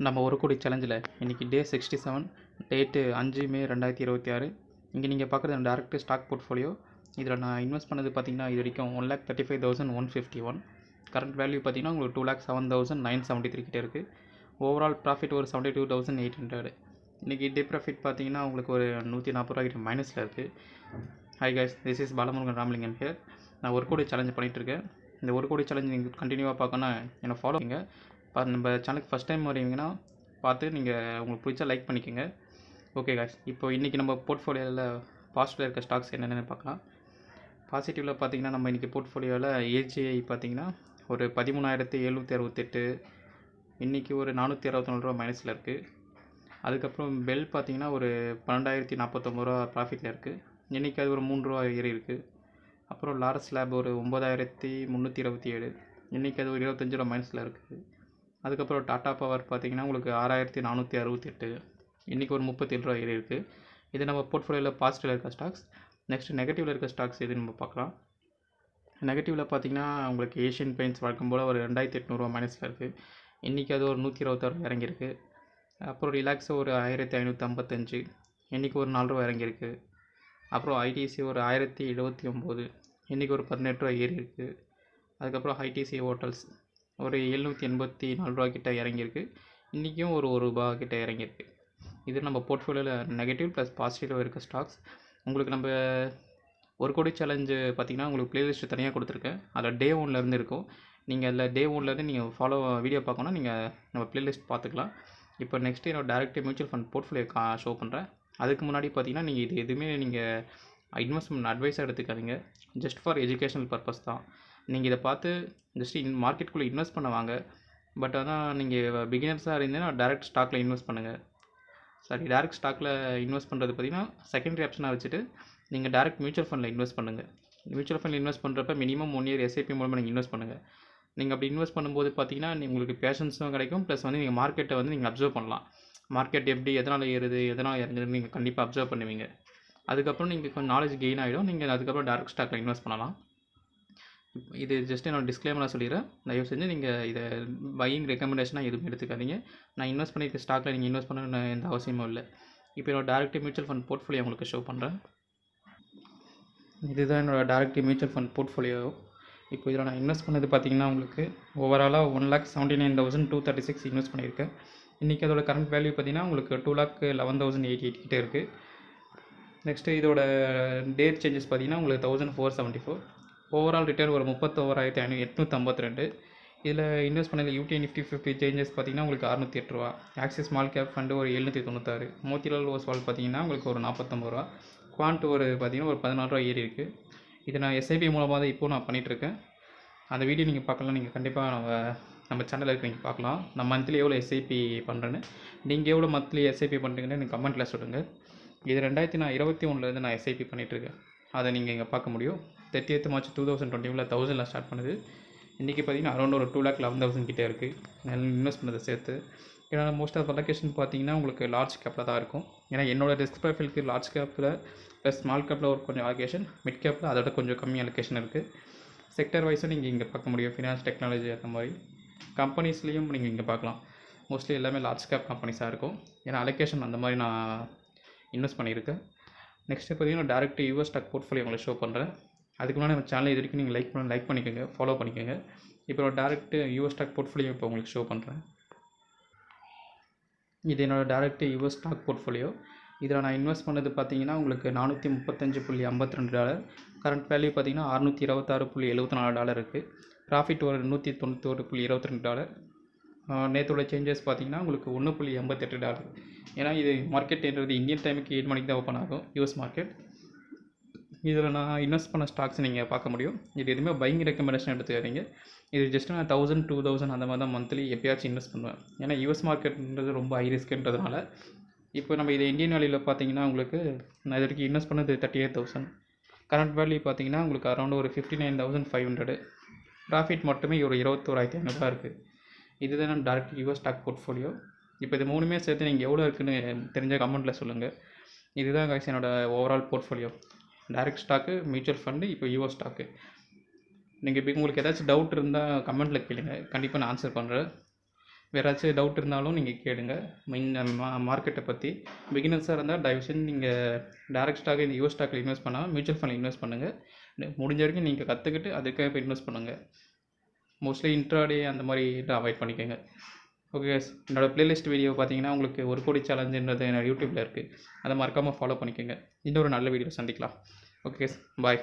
நம்ம ஒரு கோடி சேலஞ்சில் இன்றைக்கி டே 67 டேட்டு 5 மே 2026. இங்கே நீங்கள் பார்க்குறது டேரக்ட் ஸ்டாக் போர்ட்ஃபோலியோ. இதில் நான் இன்வெஸ்ட் பண்ணது பார்த்தீங்கன்னா இது வரைக்கும் 1,35,151. கரண்ட் வேல்யூ பார்த்தீங்கன்னா உங்களுக்கு 2,07,973 கிட்டே இருக்குது. ஓவரால் ப்ராஃபிட் ஒரு 72,800. இன்றைக்கி டே ப்ராஃபிட் பார்த்தீங்கன்னா உங்களுக்கு ஒரு 140 ரூபா கிட்ட மைனஸில் இருக்குது. Hi guys, this is Balamurugan Ramalingam here. நான் ஒரு கோடி சேலஞ்ச் பண்ணிகிட்ருக்கேன். இந்த ஒரு கோடி சேலஞ்ச் நீங்கள் கண்டினியூவாக பார்க்கணுன்னா என்னை ஃபாலோங்க. நம்ம சேனலுக்கு ஃபஸ்ட் டைம் வரீங்கன்னா பார்த்து நீங்கள் உங்களுக்கு பிடிச்சா லைக் பண்ணிக்கோங்க. ஓகே காய்ஸ், இப்போ இன்றைக்கி நம்ம போர்ட்ஃபோலியோவில் பாசிட்டிவில் இருக்க ஸ்டாக்ஸ் என்னென்னு பார்க்கலாம். பாசிட்டிவில் பார்த்தீங்கன்னா நம்ம இன்றைக்கி போர்ட்ஃபோலியோவில் ஏஜிஐ பார்த்தீங்கன்னா ஒரு 13,768, இன்றைக்கி ஒரு 464 ரூபா மைனஸில் இருக்குது. அதுக்கப்புறம் பெல் பார்த்தீங்கன்னா ஒரு 12,049 ரூபா ப்ராஃபிட்டில் இருக்குது. இன்றைக்கி அது ஒரு 3 ரூபா ஏறி இருக்குது. அப்புறம் லாரஸ் லேப் ஒரு 9,327, இன்றைக்கி அது ஒரு 25 ரூபா மைனஸில் இருக்குது. அதுக்கப்புறம் டாடா பவர் பார்த்தீங்கன்னா உங்களுக்கு 6,468, இன்றைக்கி ஒரு 37 ரூபா ஏறி இருக்குது. இது நம்ம போர்ட்ஃபோலியோவில் பாசிட்டிவில் இருக்க ஸ்டாக்ஸ். நெக்ஸ்ட் நெகட்டிவில் இருக்க ஸ்டாக்ஸ் எது நம்ம பார்க்கலாம். நெகட்டிவில் பார்த்தீங்கன்னா உங்களுக்கு ஏஷியன் பெயிண்ட்ஸ் வழக்கம் போல் ஒரு 2,800 ரூபா மைனஸில் இருக்குது. இன்றைக்கி அது ஒரு 126 ரூபா இறங்கியிருக்கு. அப்புறம் ரிலாக்ஸோ ஒரு 1,555, இன்றைக்கி ஒரு 4 ரூபா இறங்கியிருக்கு. அப்புறம் ஐடிசி ஒரு 1,079, இன்றைக்கி ஒரு 18 ரூபா ஏறி இருக்குது. அதுக்கப்புறம் ஐடிசி ஹோட்டல்ஸ் ஒரு 784 ரூபா கிட்ட இறங்கியிருக்கு. இன்றைக்கும் ஒரு ரூபா கிட்ட இறங்கியிருக்கு. இது நம்ம போர்ட்ஃபோலியோவில் நெகட்டிவ் ப்ளஸ் பாசிட்டிவாக இருக்க ஸ்டாக்ஸ். உங்களுக்கு நம்ம ஒரு கோடி சேலஞ்சு பார்த்திங்கன்னா உங்களுக்கு ப்ளேலிஸ்ட்டு தனியாக கொடுத்துருக்கேன். அதில் டே 1லேருந்து இருக்கும். நீங்கள் அதில் டே 1லேருந்து நீங்கள் வீடியோ பார்க்கணுன்னா நீங்கள் நம்ம ப்ளேலிஸ்ட் பார்த்துக்கலாம். இப்போ நெக்ஸ்ட்டு என்னோட direct mutual fund portfolio show பண்ணுறேன். அதுக்கு முன்னாடி பார்த்தீங்கன்னா நீங்கள் இது எதுவுமே நீங்கள் இன்வெஸ்ட்மெண்ட் அட்வைஸாக எடுத்துக்காதீங்க. ஜஸ்ட் ஃபார் எஜுகேஷனல் பர்பஸ் தான். நீங்கள் இதை பார்த்து ஜஸ்ட் மார்க்கெட்டுக்குள்ளே இன்வெஸ்ட் பண்ண வாங்க. பட் ஆனால் நீங்கள் பிகினர்ஸாக இருந்தீங்கன்னா டேரக்ட் ஸ்டாக்கில் இன்வெஸ்ட் பண்ணுங்கள். டேரக்ட் ஸ்டாக்கில் இன்வெஸ்ட் பண்ணுறது பார்த்திங்கன்னா செகண்டரி ஆப்ஷனாக வச்சுட்டு நீங்கள் டேரக்ட் மியூச்சுவல் ஃபண்டில் இன்வெஸ்ட் பண்ணுங்கள். மியூச்சுவல் ஃபண்டில் இன்வெஸ்ட் பண்ணுறப்ப மினிமம் 1 இயர் எஸ்ஐபி மூலமாக நீங்கள் இன்வெஸ்ட் பண்ணுங்கள். நீங்கள் அப்படி இன்வெஸ்ட் பண்ணும்போது பார்த்தீங்கன்னா உங்களுக்கு பேஷன்ஸும் கிடைக்கும். ப்ளஸ் வந்து நீங்கள் மார்க்கெட்டை வந்து நீங்கள் அப்சர்வ் பண்ணலாம். மார்க்கெட் எப்படி எதனால் ஏறுது எதனால் இறங்குதுன்னு நீங்கள் கண்டிப்பாக அப்சர்வ் பண்ணுவீங்க. அதுக்கப்புறம் நீங்கள் கொஞ்சம் நாலேஜ் கெயின் ஆகிடும். நீங்கள் அதுக்கப்புறம் டேரக்ட் ஸ்டாக்கில் இன்வெஸ்ட் பண்ணலாம். இது ஜஸ்ட் என்னோட டிஸ்க்ளைமராக சொல்லிடுறேன். தயவு செஞ்சு நீங்கள் இதை பையிங் ரெக்கமெண்டேஷனாக எதுவும் எடுத்துக்காதீங்க. நான் இன்வெஸ்ட் பண்ணியிருக்க ஸ்டாக்கில் நீங்கள் இன்வெஸ்ட் பண்ண எந்த அவசியமும் இல்லை. இப்போ என்னோட டேரக்ட் மியூச்சுவல் ஃபண்ட் போர்ட்ஃபோலியோ உங்களுக்கு ஷோ பண்ணுறேன். இதுதான் என்னோடய டேரக்ட் மியூச்சுவல் ஃபண்ட் போர்ட்ஃபோலியோ. இப்போ இதில் நான் இன்வெஸ்ட் பண்ணது பார்த்திங்கன்னா உங்களுக்கு ஓவராலாக 1,79,236 இன்வெஸ்ட் பண்ணியிருக்கேன். இன்றைக்கி அதோட கரண்ட் வேல்யூ பார்த்திங்கன்னா உங்களுக்கு 2,11,088 கிட்டே இருக்குது. நெக்ஸ்ட்டு இதோட டேட் சேஞ்சஸ் பார்த்திங்கன்னா உங்களுக்கு 1,474. ஓவரால் ரிட்டர்ன் ஒரு 31,852. இதில் இன்வெஸ்ட் பண்ணது யூடிஐ நிஃப்டி 50 சேஞ்சஸ் பார்த்திங்கன்னா உங்களுக்கு 608 ரூபா. ஆக்சிஸ் ஸ்மால் கேப் ஃபண்டு ஒரு 796. மோத்திலால் ஓஸ்வால் பார்த்திங்கன்னா உங்களுக்கு ஒரு 49 ரூபா. குவான்ட் ஒரு பார்த்திங்கன்னா ஒரு 14 ரூபா ஏறி இருக்குது. இது நான் எஸ்ஐபி மூலமாக தான் இப்போது நான் பண்ணிகிட்ருக்கேன். அந்த வீடியோ நீங்கள் பார்க்கலாம். நீங்கள் கண்டிப்பாக நம்ம சேனலில் இருக்க நீங்கள் பார்க்கலாம். நான் மந்த்லி எவ்வளோ எஸ்ஐபி பண்ணுறேன்னு. நீங்கள் எவ்வளோ மந்த்லி எஸ்ஐபி பண்ணுறீங்கன்னு எனக்கு கமெண்ட்டில் சொல்லுங்கள். இது 2021 நான் எஸ்ஐபி பண்ணிகிட்ருக்கேன். அதை நீங்கள் இங்கே பார்க்க முடியும். 30th March 2021 1000 ஸ்டார்ட் பண்ணுது. இன்றைக்கி பார்த்திங்கன்னா அரௌண்ட் ஒரு 2,11,000 கிட்டே இருக்குது. இன்வெஸ்ட் பண்ணதை சேர்த்து. ஏன்னா மோஸ்ட் ஆஃப் அலோகேஷன் பார்த்திங்கன்னா உங்களுக்கு லார்ஜ் கேப்பில் தான் இருக்கும். ஏன்னா என்னோடய ரிஸ்க் ப்ரொஃபைலுக்கு லார்ஜ் கேப்பில் ப்ளஸ் ஸ்மால் கேப்பில் ஒரு கொஞ்சம் அலோகேஷன், மிட் கேப்பில் அதோட கொஞ்சம் கம்மி அலோகேஷன் இருக்குது. செக்டர் வைஸும் நீங்கள் இங்கே பார்க்க முடியும். ஃபினான்ஸ், டெக்னாலஜி அந்த மாதிரி கம்பெனிஸ்லேயும் நீங்கள் இங்கே பார்க்கலாம். மோஸ்ட்லி எல்லாமே லார்ஜ் கேப் கம்பெனிஸாக இருக்கும். ஏன்னா அலோகேஷன் அந்த மாதிரி நான் இன்வெஸ்ட் பண்ணியிருக்கேன். நெக்ஸ்ட்டு பார்த்திங்கன்னா டேரக்ட் யூஎஸ் ஸ்டாக் போர்ட்ஃபோலியோ உங்களுக்கு ஷோ பண்ணுறேன். அதுக்கு முன்னாடி நம்ம சேனல் இது வரைக்கும் நீங்கள் லைக் பண்ணிக்கோங்க, ஃபாலோ பண்ணிக்கோங்க. இப்போ டேரக்ட் யூஎஸ் ஸ்டாக் போர்ட்ஃபோலியோ இப்போ உங்களுக்கு ஷோ பண்ணுறேன். இது என்னோடய டேரக்ட் யூஎஸ் ஸ்டாக் போர்ட்ஃபோலியோ. இதில் நான் இன்வெஸ்ட் பண்ணது பார்த்தீங்கன்னா உங்களுக்கு $435.52. கரண்ட் வேல்யூ பார்த்தீங்கன்னா $626.74 இருக்குது. ப்ராஃபிட் ஒரு $191.22. நேற்றோட சேஞ்சஸ் பார்த்தீங்கன்னா உங்களுக்கு $1.88. ஏன்னா இது மார்க்கெட்டுன்றது இந்தியன் டைமுக்கு 7 மணிக்கு தான் ஓப்பன் ஆகும் யூஎஸ் மார்க்கெட். இதில் நான் இன்வெஸ்ட் பண்ண ஸ்டாக்ஸ் நீங்கள் பார்க்க முடியும். இது எதுவுமே பையிங் ரெக்கமெண்டேஷன் எடுத்துக்காதீங்க. இது ஜஸ்ட் நான் 1,000 2,000 அந்த மாதிரி தான் மந்த்லி எப்போயாச்சும் இன்வெஸ்ட் பண்ணுவேன். ஏன்னா யூஎஸ் மார்க்கெட்ன்றது ரொம்ப ஹை ரிஸ்க்குன்றதுனால. இப்போ நம்ம இது இந்தியன் வேல்யூவில் பார்த்தீங்கன்னா உங்களுக்கு நான் இது வரைக்கும் இன்வெஸ்ட் பண்ணது 38,000. கரண்ட் வேல்யூ பார்த்தீங்கன்னா உங்களுக்கு அரௌண்ட் ஒரு 59,500. ப்ராஃபிட் மட்டுமே ஒரு 21,500 இருக்குது. இதுதான் நான் டேரக்ட் யூஎஸ் ஸ்டாக் போர்ட்ஃபோலியோ. இப்போ இது மூணுமே சேர்த்து நீங்கள் எவ்வளோ இருக்குன்னு தெரிஞ்ச கமெண்ட்டில் சொல்லுங்கள். இதுதான் கைஸ் என்னோட overall portfolio. Direct stock, mutual fund, இப்போ யூஎஸ் ஸ்டாக்கு. நீங்கள் இப்போ உங்களுக்கு ஏதாச்சும் டவுட் இருந்தால் கமெண்ட்டில் கேளுங்க, கண்டிப்பாக நான் ஆன்சர் பண்ணுறேன். வேறு ஏதாச்சும் டவுட் இருந்தாலும் நீங்கள் கேளுங்க. மார்க்கெட்டை பற்றி பிகினர்ஸாக இருந்தால் தயவுசெய்து நீங்கள் டைரக்ட் ஸ்டாக் இந்த யூஎஸ் ஸ்டாக்கில் இன்வெஸ்ட் பண்ணாமல் மியூச்சுவல் ஃபண்டில் இன்வெஸ்ட் பண்ணுங்கள். முடிஞ்ச வரைக்கும் நீங்கள் கற்றுக்கிட்டு அதுக்காக இப்போ இன்வெஸ்ட் பண்ணுங்கள். மோஸ்ட்லி இன்ட்ராடே அந்த மாதிரி அவாய்ட் பண்ணிக்கோங்க. ஓகே guys, என்னோடய பிளேலிஸ்ட் வீடியோ பார்த்தீங்கன்னா உங்களுக்கு 1 கோடி சேலஞ்சுன்றது என்னோட யூடியூப்பில் இருக்குது. அதை மறக்காமல் ஃபாலோ பண்ணிக்கோங்க. இன்னொரு நல்ல வீடியோ சந்திக்கலாம். ஓகே guys, பாய்.